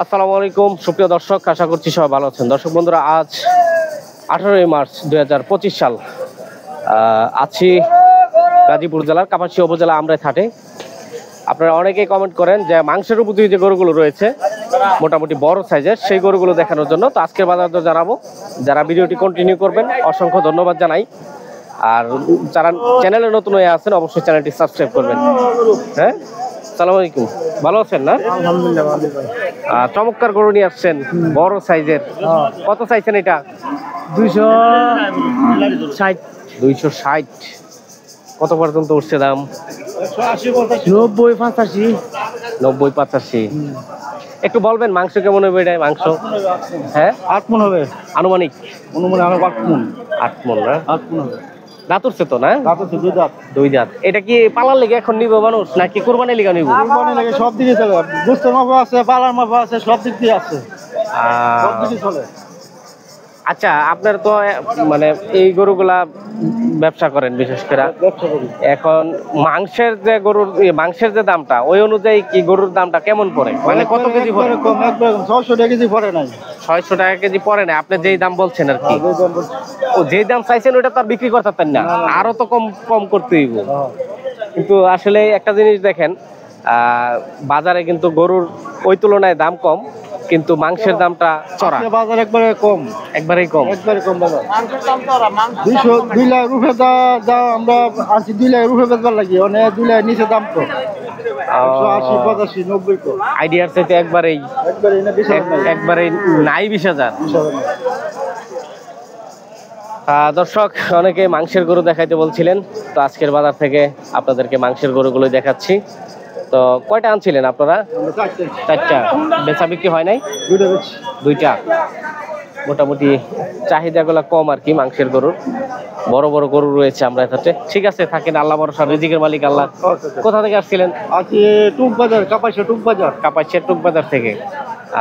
আসসালামু আলাইকুম সুপ্রিয় দর্শক, আশা করছি সবাই ভালো আছেন। দর্শক বন্ধুরা, আজ 18 মার্চ 2025 সাল। আছি গাজীপুর জেলার কাপাসিয়া উপজেলা আমরাই হাটে। আপনারা অনেকেই কমেন্ট করেন যে মাংসের উপযোগী যে গরুগুলো রয়েছে মোটামুটি বড় সাইজের, সেই গরুগুলো দেখানোর জন্য। তো আজকের বাজার দর জানাবো। যারা ভিডিওটি কন্টিনিউ করবেন অসংখ্য ধন্যবাদ জানাই। আর যারা চ্যানেলে নতুন হয়ে আছেন অবশ্যই চ্যানেলটি সাবস্ক্রাইব করবেন। হ্যাঁ, আসসালামু আলাইকুম, ভালো আছেন না? আলহামদুলিল্লাহ ভালো ভাই। চমৎকার গরু নিয়ে আসছেন, বড় সাইজের। কত চাইছেন এটা? 260 260। কত পর্যন্ত উঠছে দাম? 90 85। 90 85। একটু বলবেন মাংস কেমন হবে এটা? মাংস হ্যাঁ 8 মণ হবে আনুমানিক। অনুমানে আমার 8 মণ। 8 মণ না? 8 মণ হবে। দাঁত উঠছে তো না? দাঁত আছে 2 দাঁত। 2 দাঁত। এটা কি পালার লেগে এখন নিব মানুষ নাকি কুরবানির লেগে নিব? কুরবানি লাগে সব দিকে চলে। গোস্তের মাপা আছে, পালার মাপা আছে, সব দিক দিয়ে আছে। সব দিকে চলে। আচ্ছা, আপনার তো মানে এই গরুগুলা ব্যবসা করেন বিশেষ করে। ব্যবসা করি। এখন মাংসের যে দামটা ওই অনুযায়ী কি গরুর দামটা কেমন পড়ে? মানে কত কেজি পড়ে? কম, একবার 600 টাকা কেজি পড়ে নাই। 600 টাকা কেজি পড়ে না? আপনি যেই দাম বলছেন আর কি, ও যেই দাম চাইছেন ওটা তো আর বিক্রি করতে পারেন না, আরো তো কম কম করতে হইব। কিন্তু আসলে একটা জিনিস দেখেন, বাজারে কিন্তু গরুর ওই তুলনায় দাম কম, কিন্তু মাংসের দামটা চড়া। বাজার একবারে কম, একবারেই কম। একবারে কম বাজার। 2 লাখ রুপে দাও আমরা আনছি, 2 লাখ রুপে বেচবার লাগি, মানে 2 লাখ নিচে দাম তো 180 85 90 তো আইডিয়ার চাইতে একবারেই না, একবারেই নাই 20,000। দর্শক, অনেকে মাংসের গরু দেখাইতে বলছিলেন, তো আজকের বাজার থেকে আপনাদেরকে মাংসের গরুগুলোই দেখাচ্ছি। তো কয়টা আনছিলেন আপনারা? 4টা। বেচা বিক্রি হয় নাই? 2টা। মোটামুটি চাহিদাগুলো কম আর কি মাংসের গরুর। বড় বড় গরু রয়েছে আমরা এটাতে। ঠিক আছে, থাকেন, আল্লাহ ভরসা, রিজিকের মালিক আল্লাহ। কোথা থেকে আসছিলেন? আজকে টুক বাজার, কাপাসিয়া টুক বাজার। কাপাসিয়া টুক বাজার থেকে।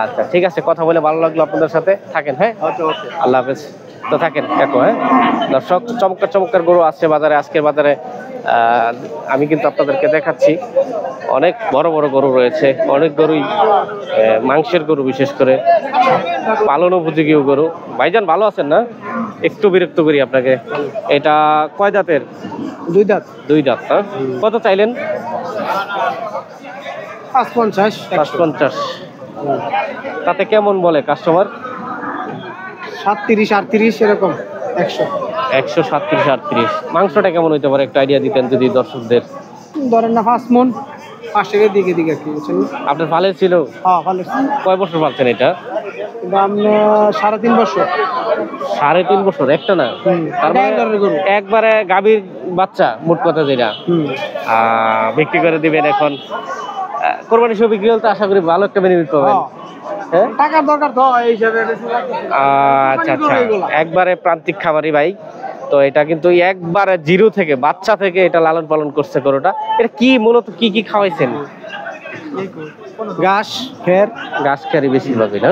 আচ্ছা, ঠিক আছে, কথা বলে ভালো লাগলো আপনাদের সাথে। থাকেন, হ্যাঁ, আল্লাহ হাফেজ। তো থাকেন কাকু। হ্যাঁ দর্শক, চমৎকার চমৎকার গরু আছে বাজারে। আজকের বাজারে আমি কিন্তু আপনাদেরকে দেখাচ্ছি, অনেক বড় বড় গরু রয়েছে। অনেক গরুই মাংসের গরু, বিশেষ করে পালন উপযোগী গরু। ভাইজান ভালো আছেন না? একটু বিরক্ত করি আপনাকে। এটা কয় দাঁতের? 2 দাঁত। 2 দাঁত না? কত চাইলেন? 550 550। তাতে কেমন বলে কাস্টমার? 37 38 এরকম। 137 38। মাংসটা কেমন হইতে পারে একটু আইডিয়া দিতেন যদি দর্শকদের। ধরেন না 5 মণ, 5 টাকার দিকে দিকে কি বুঝছেন? আপনার ফালের ছিল? হ্যাঁ ভালো। কয় বছর পাচ্ছেন এটা? দাম 3.5 বছর। 3.5 বছর একটা না? গরু একবারে গাভীর বাচ্চা, মোট কথা যেটা বিক্রি করে দিবেন এখন। কোরবানি সহ বিক্রি হলে তো আশা করি ভালো একটা বেনিফিট পাবেন। হ্যাঁ, টাকার দরকার তো এই হিসাবে। আচ্ছা আচ্ছা, একবারে প্রান্তিক খামারি ভাই। তো এটা কিন্তু একবারে জিরো থেকে, বাচ্চা থেকে এটা লালন পালন করছে গরুটা। এটা কি মূলত কি কি খাওয়াইছেন? ঘাস খের। ঘাস খেয়ারই বেশিরভাগই না?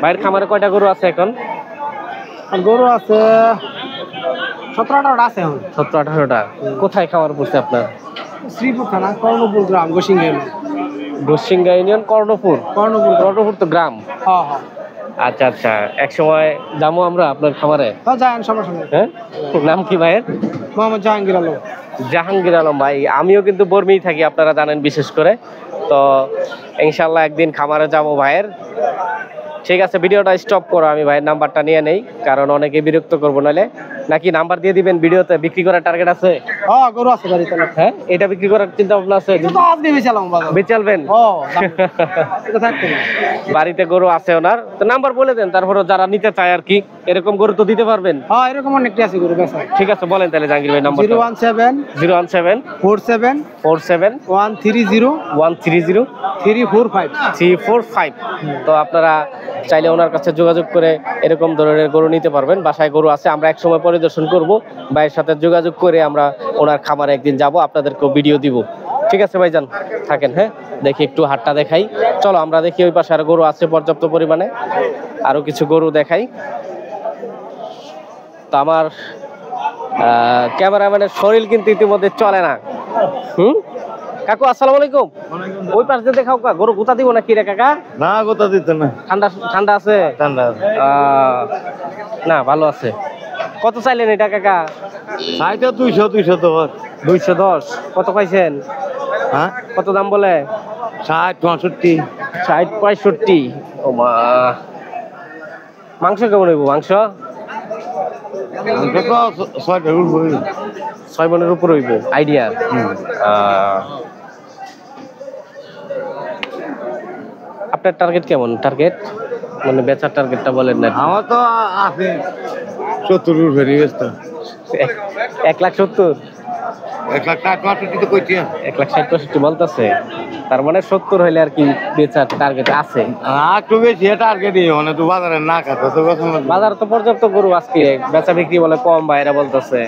ভাইয়ের খামারে কয়টা গরু আছে এখন? গরু আছে 17-18টা আছে এখন। 17-18টা। কোথায় খামার পড়ছে আপনার? শ্রীপুর থানা, কর্ণপুর গ্রাম, গোসিঙ্গা ইউনিয়ন, কর্ণপুর। কর্ণপুর তো গ্রাম। হ্যাঁ হ্যাঁ। আচ্ছা আচ্ছা, এক সময় যাবো আমরা আপনার খামারে। যান, সমস্যা নেই। হ্যাঁ, নাম কি ভাইয়ের? মোহাম্মদ জাহাঙ্গীর আলম। জাহাঙ্গীর আলম ভাই। আমিও কিন্তু বর্মেই থাকি, আপনারা জানেন বিশেষ করে। তো ইনশাল্লাহ একদিন খামারে যাবো ভাইয়ের। ঠিক আছে, ভিডিওটা স্টপ করো, আমি ভাইয়ের নাম্বারটা নিয়ে নেই, কারণ অনেকে বিরক্ত করবো নাহলে। নাকি নাম্বার দিয়ে দিবেন? ভিডিওতে বিক্রি করার টার্গেট আছে? হ্যাঁ, গরু আছে বাড়িতে। হ্যাঁ, এটা বিক্রি করার চিন্তা ভাবনা আছে? বেচালবেন? বাড়িতে গরু আছে ওনার, তো নাম্বার বলে দেন, তারপরে যারা নিতে চায় আর কি। এরকম গরু তো দিতে পারবেন? হ্যাঁ, এরকম অনেকটা আছে গরু বেচা। ঠিক আছে, বলেন তাহলে জাহাঙ্গীর ভাই নাম্বার। 017 47 130 130 345। তো আপনারা চাইলে ওনার কাছে যোগাযোগ করে এরকম ধরনের গরু নিতে পারবেন। বাসায় গরু আছে, আমরা এক সময় পরিদর্শন করব, ভাইয়ের সাথে যোগাযোগ করে আমরা ওনার খামারে একদিন যাব, আপনাদেরকেও ভিডিও দিব। ঠিক আছে ভাইজান, থাকেন। হ্যাঁ, দেখি একটু হাটটা দেখাই। চলো আমরা দেখি, ওই পাশে আর গরু আছে পর্যাপ্ত পরিমাণে, আরো কিছু গরু দেখাই। তো আমার ক্যামেরাম্যানের শরীর কিন্তু ইতিমধ্যে চলে না। কাকু আসসালামু আলাইকুম। ওই পাশ দিয়ে দেখাও কা, গরু গোতা দিব নাকি রে কাকা? না গোতা দিতে না, ঠান্ডা ঠান্ডা আছে? ঠান্ডা না ভালো আছে। কত চাইলেন এটা কাকা? সাইটা 200 তো 210। কত পাইছেন? হ্যাঁ কত দাম বলে? 60 65 60 65। ও মা, মাংস কেমন হইব? মাংস 6 মনের উপর হইব আইডিয়া। আপনার টার্গেট কেমন? টার্গেট মানে বেচার টার্গেটটা বলেন না। আমার তো আছে 70 উপরে ব্যস্ত। 1,70,000 1,60 তো কইতে 1,60,65 বলতেছে। তার মানে 70 হইলে আর কি বেচার টার্গেট আছে। একটু বেশি টার্গেটই, মানে তো বাজারে না খাতে তো বাজারে তো পর্যাপ্ত গরু আজকে বেচা বিক্রি বলে কম, বাইরে বলতেছে।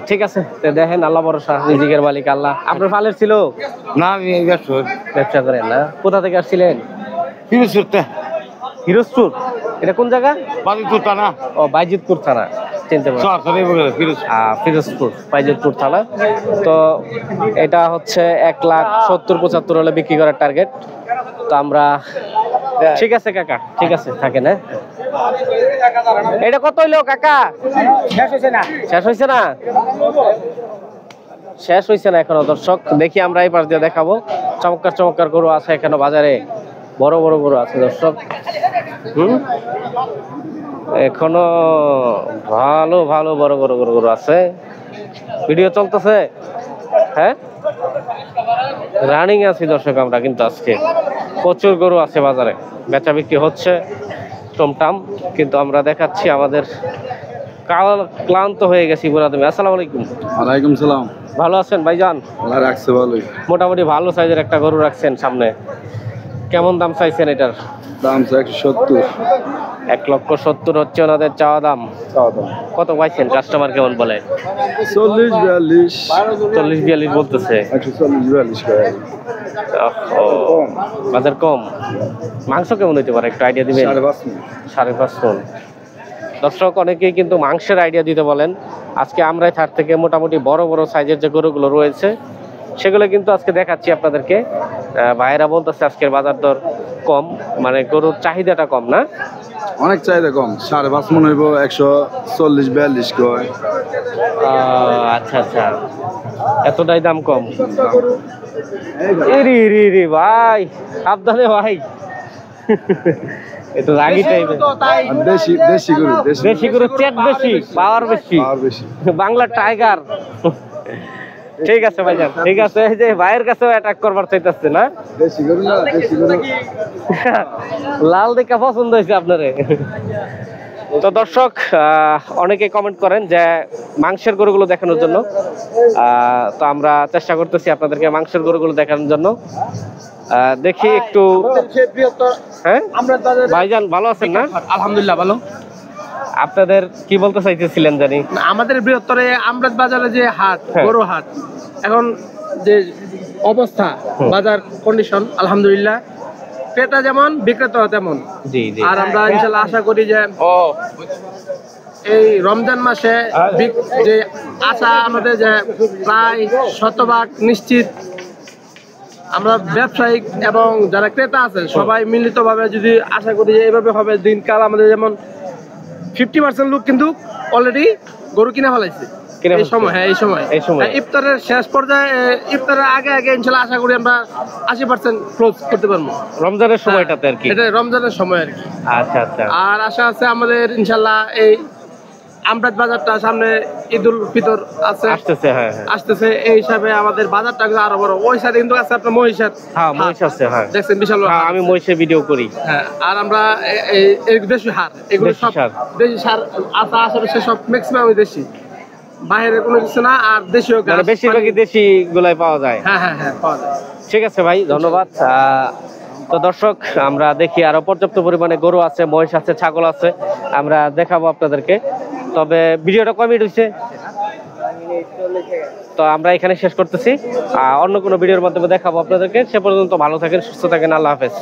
ঠিক আছে, দেখেন আল্লাহ ভরসা, রিজিকের মালিক আল্লাহ। আপনার ফালের ছিল না? আমি ব্যবসা করেন না? কোথা থেকে আসছিলেন? ফিরোজপুর। হিরোজপুর। এটা কোন জায়গা? বাজিতপুর থানা। ও বাইজিতপুর থানা, চিনতে পারছি। ফিরোজপুর বাইজিতপুর থানা। তো এটা হচ্ছে 1,70,75 হলে বিক্রি করার টার্গেট। তো আমরা, ঠিক আছে কাকা, ঠিক আছে থাকেন। হ্যাঁ, এটা কত হইলো কাকা? শেষ হয়েছে না? শেষ হয়েছে না এখনো। দর্শক দেখি আমরা এই পাশ দিয়ে দেখাবো। চমৎকার চমৎকার গরু আছে এখানে বাজারে, বড় বড় গরু আছে দর্শক। এখনো ভালো ভালো বড় বড় গরু আছে। ভিডিও চলতেছে। হ্যাঁ, রানিং আছি দর্শক আমরা, কিন্তু আজকে প্রচুর গরু আছে বাজারে, বেচা বিক্রি হচ্ছে টমটাম, কিন্তু আমরা দেখাচ্ছি আমাদের ক্লান্ত হয়ে গেছি পুরা। তুমি আসসালামু আলাইকুম। ওয়ালাইকুম সালাম। ভালো আছেন ভাইজান? আল্লাহ রাখছে ভালোই। মোটামুটি ভালো সাইজের একটা গরু রাখছেন সামনে। কেমন দাম চাইছেন এটার? দাম 170। 1,70,000 হচ্ছে ওনাদের চাওয়া দাম। কত পাইছেন? কাস্টমার কেমন বলে? 40 40-42 বলতেছে। 140 করে। বাজার কম। মাংস কেমন হইতে পারে একটু আইডিয়া দিবেন? 5.5 মণ। দর্শক অনেকেই কিন্তু মাংসের আইডিয়া দিতে বলেন। আজকে আমরাই থার থেকে মোটামুটি বড় বড় সাইজের যে গরুগুলো রয়েছে সেগুলো কিন্তু আজকে দেখাচ্ছি আপনাদেরকে। ভাইয়েরা বলতেছে আজকের বাজার দর কম, মানে গরুর চাহিদাটা কম না? অনেক চাহিদা কম। 5.5 মণ হইব 140-42 কয়। আচ্ছা আচ্ছা, এতটাই দাম কম। রে ভাই, সাবধানে ভাই। এটা রাগি টাইপের। দেশি গরু চেট বেশি, পাওয়ার বেশি, বাংলা টাইগার। ঠিক আছে ভাইজান, ঠিক আছে। এই যে ভাইয়ের কাছেও অ্যাটাক করবার চাইতেছে না? দেশি গরু না, দেশি গরু। লাল দেখা পছন্দ হয়েছে আপনারে। তো দর্শক অনেকে কমেন্ট করেন যে মাংসের গরুগুলো দেখানোর জন্য। তো আমরা চেষ্টা করতেছি আপনাদেরকে মাংসের গরুগুলো দেখানোর জন্য। দেখি একটু। হ্যাঁ ভাইজান, ভালো আছেন না? আলহামদুলিল্লাহ ভালো। আপনাদের কি বলতে চাইতেছিলেন জানি? আমাদের বৃহত্তরে আমরাত বাজারে যে হাট, গরু হাট, এখন যে অবস্থা, বাজার কন্ডিশন আলহামদুলিল্লাহ, ক্রেতা যেমন বিক্রেতা তেমন। জি জি। আর আমরা ইনশাআল্লাহ আশা করি যে এই রমজান মাসে যে আশা আমাদের যে প্রায় 100% নিশ্চিত, আমরা ব্যবসায়িক এবং যারা ক্রেতা আছে সবাই মিলিতভাবে যদি আশা করি যে এইভাবে হবে দিনকাল। আমাদের যেমন 50% লোক কিন্তু অলরেডি গরু কিনে ফেলাইছে এই সময়। হ্যাঁ, এই সময় ইফতারের শেষ পর্যায়ে, ইফতারের আগে ইনশাআল্লাহ আশা করি আমরা 80% ক্লোজ করতে পারবো রমজানের সময়টাতে আর কি। এটা রমজানের সময় আর কি। আচ্ছা আচ্ছা। আর আশা আছে আমাদের ইনশাআল্লাহ এই আমরাত বাজারটা সামনে ঈদুল ফিতর আসতেছে। হ্যাঁ, আসতেছে। এই হিসাবে আমাদের বাজারটা আরো বড়। ওই সাইডে কিন্তু আছে আপনার মহিষার। হ্যাঁ, মহিষ আছে। হ্যাঁ, দেখছেন বিশাল। আমি মহিষের ভিডিও করি। হ্যাঁ, আর আমরা এই দেশি হার, এগুলো সব দেশি সার আছে। আশেপাশে সব ম্যাক্সিমাম দেশি, বাইরে কোনো কিছু না। আর দেশীয় মানে বেশিরভাগই দেশি গুলাই পাওয়া যায়। হ্যাঁ হ্যাঁ হ্যাঁ, পাওয়া যায়। ঠিক আছে ভাই, ধন্যবাদ। তো দর্শক আমরা দেখি আরো পর্যাপ্ত পরিমাণে গরু আছে, মহিষ আছে, ছাগল আছে, আমরা দেখাবো আপনাদেরকে। তবে ভিডিওটা কয় মিনিট হয়েছে? তো আমরা এখানে শেষ করতেছি। অন্য কোনো ভিডিওর মাধ্যমে দেখাবো আপনাদেরকে। সে পর্যন্ত ভালো থাকেন, সুস্থ থাকেন। আল্লাহ হাফেজ।